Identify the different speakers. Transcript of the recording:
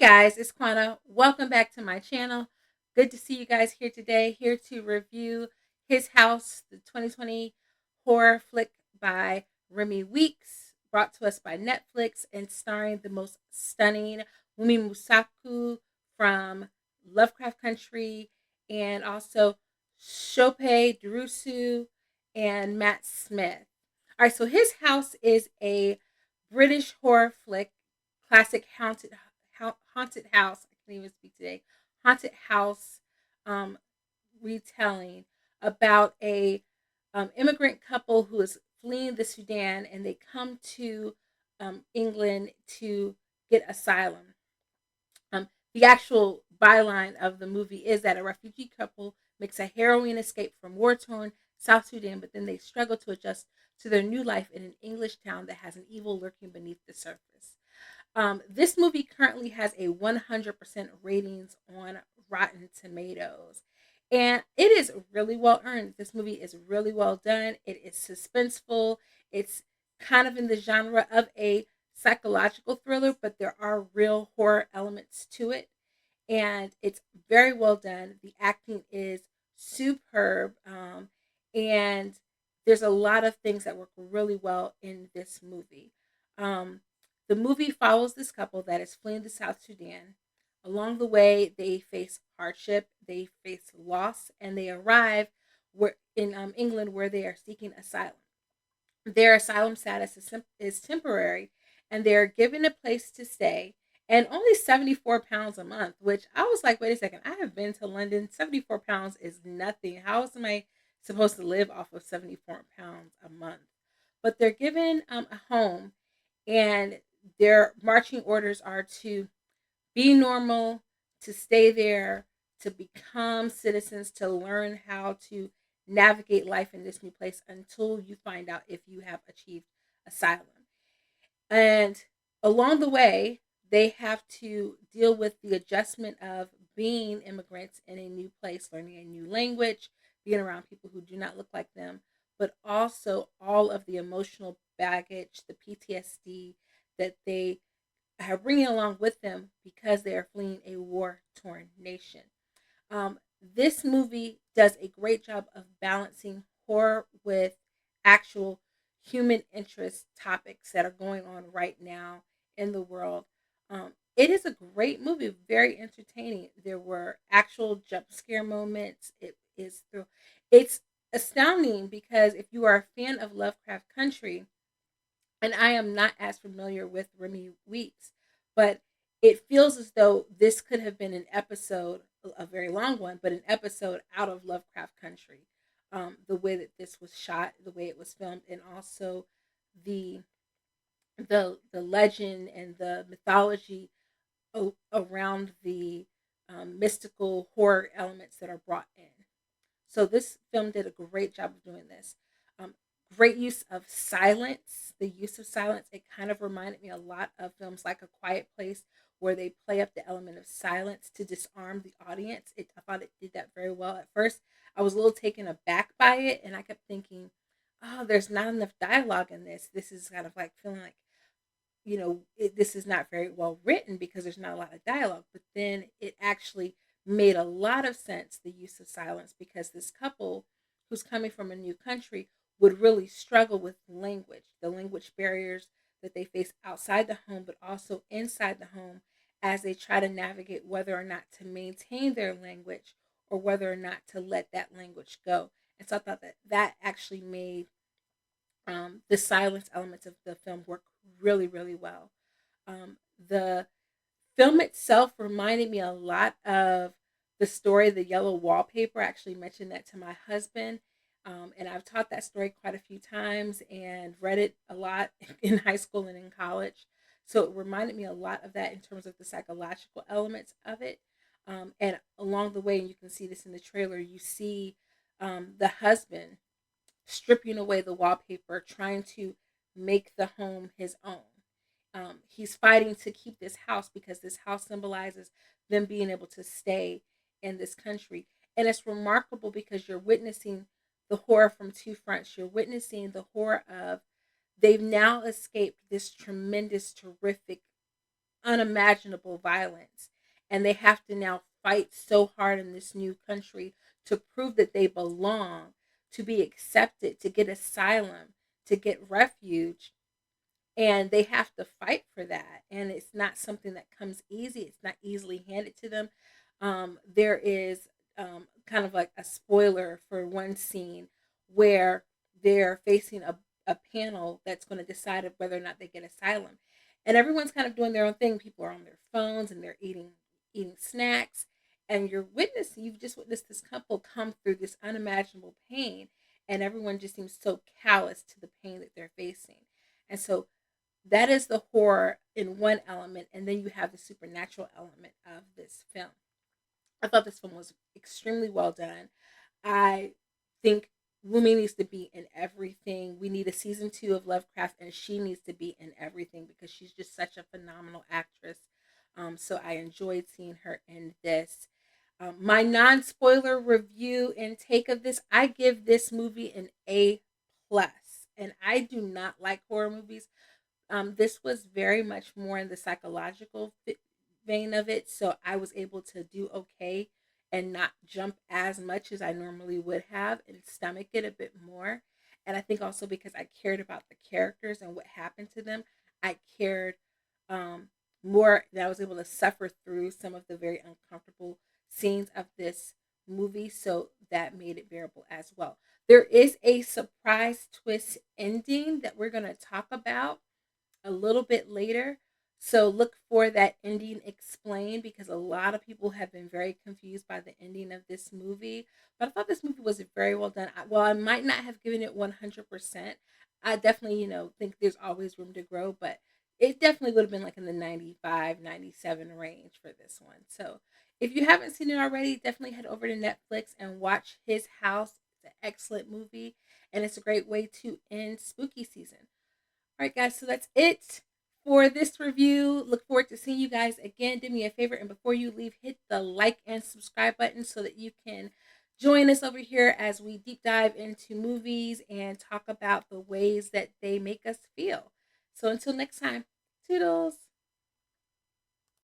Speaker 1: Guys, it's Quana. Welcome back to my channel. Good to see you guys here today. Here to review His House, the 2020 horror flick by Remy Weeks, brought to us by Netflix and starring the most stunning Wumi Musaku from Lovecraft Country and also Chope Durusu and Matt Smith. All right, so His House is a British horror flick, classic haunted house. I can't even speak today. Haunted house um, retelling about a immigrant couple who is fleeing the Sudan, and they come to England to get asylum. The actual byline of the movie is that a refugee couple makes a harrowing escape from war-torn South Sudan, but then they struggle to adjust to their new life in an English town that has an evil lurking beneath the surface. This movie currently has a 100% ratings on Rotten Tomatoes. And it is really well earned. This movie is really well done. It is suspenseful. It's kind of in the genre of a psychological thriller, but there are real horror elements to it. And it's very well done. The acting is superb. And there's a lot of things that work really well in this movie. Um, the movie follows this couple that is fleeing the South Sudan. Along the way, they face hardship, they face loss, and they arrive in England where they are seeking asylum. Their asylum status is temporary, and they're given a place to stay and only £74 a month, which I was like, wait a second, I have been to London. £74 is nothing. How am I supposed to live off of £74 a month? But they're given a home, and their marching orders are to be normal, to stay there, to become citizens, to learn how to navigate life in this new place until you find out if you have achieved asylum. And along the way, they have to deal with the adjustment of being immigrants in a new place, learning a new language, being around people who do not look like them, but also all of the emotional baggage, the PTSD that they are bringing along with them because they are fleeing a war-torn nation. This movie does a great job of balancing horror with actual human interest topics that are going on right now in the world. It is a great movie, very entertaining. There were actual jump scare moments. It's astounding because if you are a fan of Lovecraft Country, and I am not as familiar with Remy Weeks, but it feels as though this could have been an episode, a very long one, but an episode out of Lovecraft Country. The way that this was shot, the way it was filmed, and also the the legend and the mythology around the mystical horror elements that are brought in. So this film did a great job of doing this. Um, Great use of silence. The use of silence, it kind of reminded me a lot of films like A Quiet Place, where they play up the element of silence to disarm the audience. I thought it did that very well. At first, I was a little taken aback by it, and I kept thinking, oh, there's not enough dialogue in this. This is kind of like feeling like, this is not very well written because there's not a lot of dialogue. But then it actually made a lot of sense, the use of silence, because this couple who's coming from a new country would really struggle with language, the language barriers that they face outside the home, but also inside the home as they try to navigate whether or not to maintain their language or whether or not to let that language go. And so I thought that that actually made the silence elements of the film work really, really well. The film itself reminded me a lot of the story The Yellow Wallpaper. I actually mentioned that to my husband. And I've taught that story quite a few times and read it a lot in high school and in college. So it reminded me a lot of that in terms of the psychological elements of it. And along the way, and you can see this in the trailer, you see the husband stripping away the wallpaper, trying to make the home his own. He's fighting to keep this house because this house symbolizes them being able to stay in this country. And it's remarkable because you're witnessing the horror from two fronts. You're witnessing the horror of they've now escaped this tremendous, terrific unimaginable violence. And they have to now fight so hard in this new country to prove that they belong, to be accepted, to get asylum, to get refuge. And they have to fight for that. And it's not something that comes easy, it's not easily handed to them. There is kind of like a spoiler for one scene where they're facing a panel that's going to decide whether or not they get asylum. And everyone's kind of doing their own thing. People are on their phones and they're eating snacks. And you've just witnessed this couple come through this unimaginable pain. And everyone just seems so callous to the pain that they're facing. And so that is the horror in one element. And then you have the supernatural element of this film. I thought this film was extremely well done. I think Wumi needs to be in everything. We need a season 2 of Lovecraft, and she needs to be in everything because she's just such a phenomenal actress. So I enjoyed seeing her in this. My non-spoiler review and take of this, I give this movie an A plus. And I do not like horror movies. This was very much more in the psychological vein of it, so I was able to do okay and not jump as much as I normally would have and stomach it a bit more. And I think also because I cared about the characters and what happened to them, I cared um, more, that I was able to suffer through some of the very uncomfortable scenes of this movie, so that made it bearable as well. There is a surprise twist ending that we're going to talk about a little bit later. So look for that ending explained because a lot of people have been very confused by the ending of this movie. But I thought this movie was very well done. While I might not have given it 100%, I definitely, think there's always room to grow, but it definitely would have been like in the 95, 97 range for this one. So if you haven't seen it already, definitely head over to Netflix and watch His House. It's an excellent movie and it's a great way to end spooky season. All right, guys, so that's it for this review. Look forward to seeing you guys again. Do me a favor, and before you leave, hit the like and subscribe button so that you can join us over here as we deep dive into movies and talk about the ways that they make us feel. So until next time, toodles.